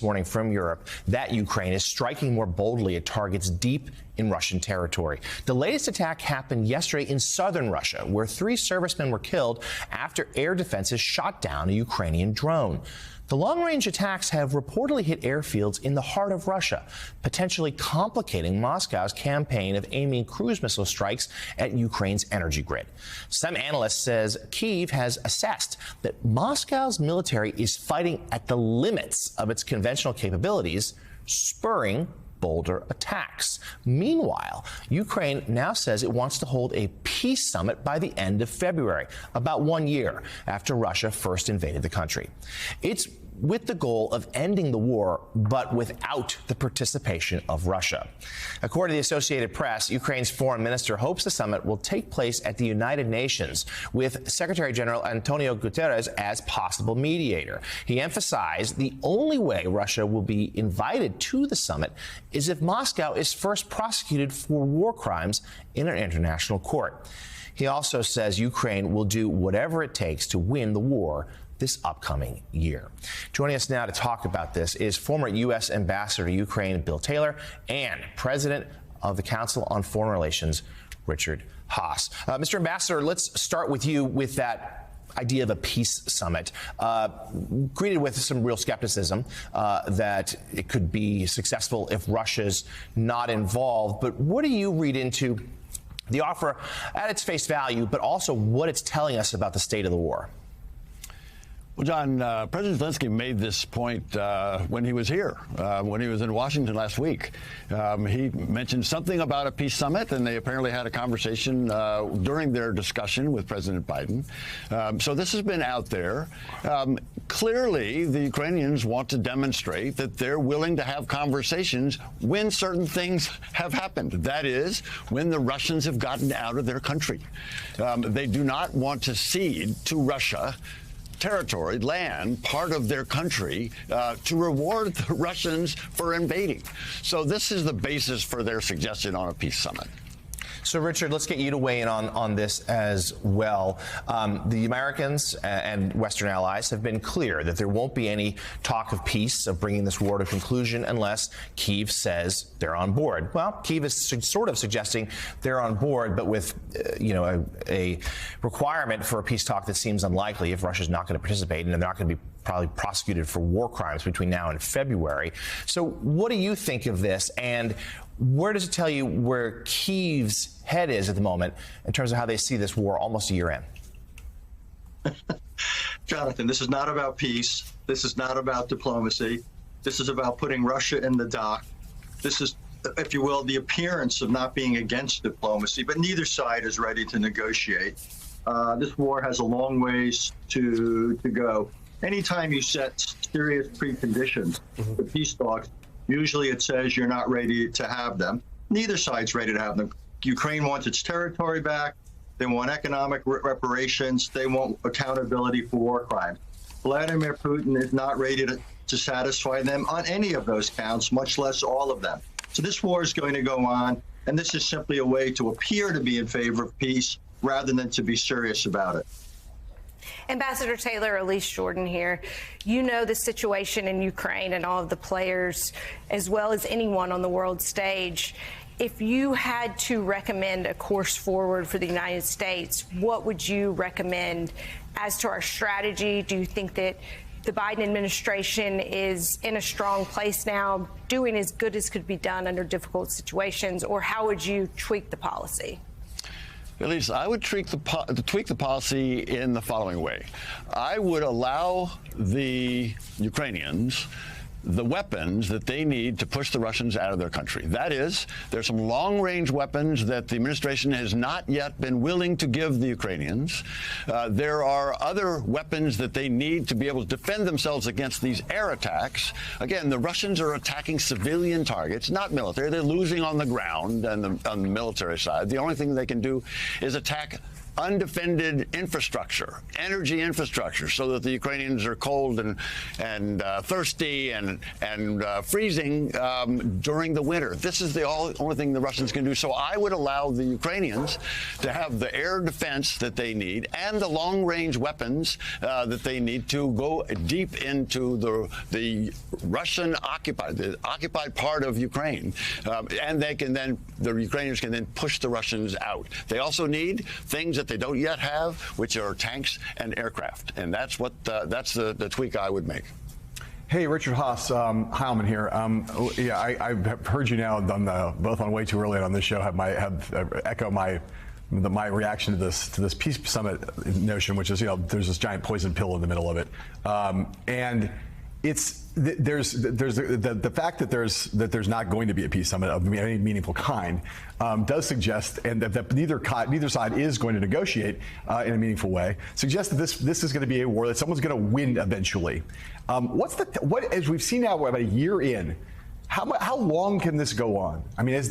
Warning from Europe that Ukraine is striking more boldly at targets deep in Russian territory. The latest attack happened yesterday in southern Russia, where 3 servicemen were killed after air defenses shot down a Ukrainian drone. The long-range attacks have reportedly hit airfields in the heart of Russia, potentially complicating Moscow's campaign of aiming cruise missile strikes at Ukraine's energy grid. Some analysts says Kyiv has assessed that Moscow's military is fighting at the limits of its conventional capabilities, spurring bolder attacks. Meanwhile, Ukraine now says it wants to hold a peace summit by the end of February, about 1 year after Russia first invaded the country. It's with the goal of ending the war, but without the participation of Russia. According to the Associated Press, Ukraine's foreign minister hopes the summit will take place at the United Nations, with Secretary General Antonio Guterres as possible mediator. He emphasized the only way Russia will be invited to the summit is if Moscow is first prosecuted for war crimes in an international court. He also says Ukraine will do whatever it takes to win the war this upcoming year. Joining us now to talk about this is former U.S. Ambassador to Ukraine, Bill Taylor, and President of the Council on Foreign Relations, Richard Haass. Mr. Ambassador, let's start with you with that idea of a peace summit, greeted with some real skepticism that it could be successful if Russia's not involved. But what do you read into the offer at its face value, but also what it's telling us about the state of the war? Well, John, President Zelensky made this point when he was here, when he was in Washington last week. He mentioned something about a peace summit, and they apparently had a conversation during their discussion with President Biden. So this has been out there. Clearly, the Ukrainians want to demonstrate that they're willing to have conversations when certain things have happened. That is, when the Russians have gotten out of their country. They do not want to cede to Russia territory, land, part of their country, to reward the Russians for invading. So this is the basis for their suggestion on a peace summit. So, Richard, let's get you to weigh in on this as well. The Americans and Western allies have been clear that there won't be any talk of peace, of bringing this war to conclusion, unless Kyiv says they're on board. Well, Kyiv is sort of suggesting they're on board, but with, a requirement for a peace talk that seems unlikely if Russia's not going to participate, and they're not going to be probably prosecuted for war crimes between now and February. So what do you think of this, and where does it tell you where Kyiv's head is at the moment in terms of how they see this war almost a year in? Jonathan, this is not about peace. This is not about diplomacy. This is about putting Russia in the dock. This is, if you will, the appearance of not being against diplomacy, but neither side is ready to negotiate. This war has a long ways to go. Anytime you set serious preconditions for peace talks, usually it says you're not ready to have them. Neither side's ready to have them. Ukraine wants its territory back. They want economic reparations. They want accountability for war crimes. Vladimir Putin is not ready to satisfy them on any of those counts, much less all of them. So this war is going to go on, and this is simply a way to appear to be in favor of peace rather than to be serious about it. Ambassador Taylor, Elise Jordan here. You know the situation in Ukraine and all of the players, as well as anyone on the world stage. If you had to recommend a course forward for the United States, what would you recommend as to our strategy? Do you think that the Biden administration is in a strong place now, doing as good as could be done under difficult situations, or how would you tweak the policy? At least I would tweak the policy in the following way. I would allow the Ukrainians the weapons that they need to push the Russians out of their country. That is, there's some long-range weapons that the administration has not yet been willing to give the Ukrainians. There are other weapons that they need to be able to defend themselves against these air attacks. Again, the Russians are attacking civilian targets, not military. They're losing on the ground and on the military side. The only thing they can do is attack undefended infrastructure, energy infrastructure, so that the Ukrainians are cold and thirsty and freezing during the winter. This is the only thing the Russians can do. So I would allow the Ukrainians to have the air defense that they need and the long-range weapons that they need to go deep into the Russian occupied part of Ukraine, and the Ukrainians can then push the Russians out. They also need things that they don't yet have, which are tanks and aircraft, and that's the tweak I would make. Hey, Richard Haas, Heilman here. I've heard you now both on Way Too Early and on this show echo my reaction to this peace summit notion, which is, there's this giant poison pill in the middle of it, and there's the fact that there's not going to be a peace summit of any meaningful kind does suggest, and that neither side is going to negotiate in a meaningful way, suggests that this is going to be a war that someone's going to win eventually. As we've seen now, we're about a year in. How long can this go on? I mean, is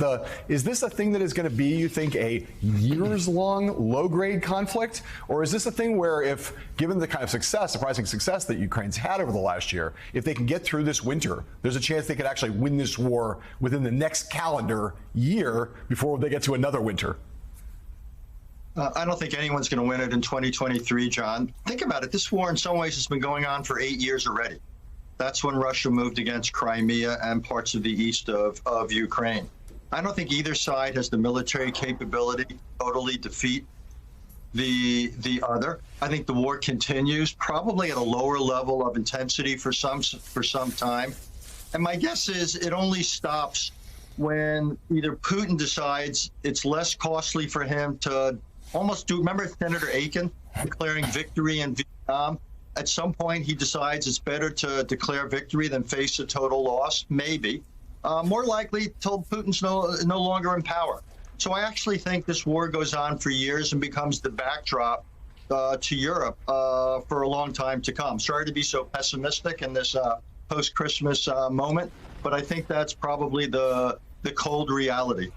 this a thing that is going to be, you think, a years-long, low-grade conflict? Or is this a thing where, if given the kind of surprising success that Ukraine's had over the last year, if they can get through this winter, there's a chance they could actually win this war within the next calendar year before they get to another winter? I don't think anyone's going to win it in 2023, John. Think about it. This war, in some ways, has been going on for 8 years already. That's when Russia moved against Crimea and parts of the east of Ukraine. I don't think either side has the military capability to totally defeat the other. I think the war continues, probably at a lower level of intensity for some time. And my guess is it only stops when either Putin decides it's less costly for him to almost do. Remember Senator Aiken declaring victory in Vietnam? At some point, he decides it's better to declare victory than face a total loss, maybe. More likely till Putin's no longer in power. So I actually think this war goes on for years and becomes the backdrop to Europe for a long time to come. Sorry to be so pessimistic in this post-Christmas moment, but I think that's probably the cold reality.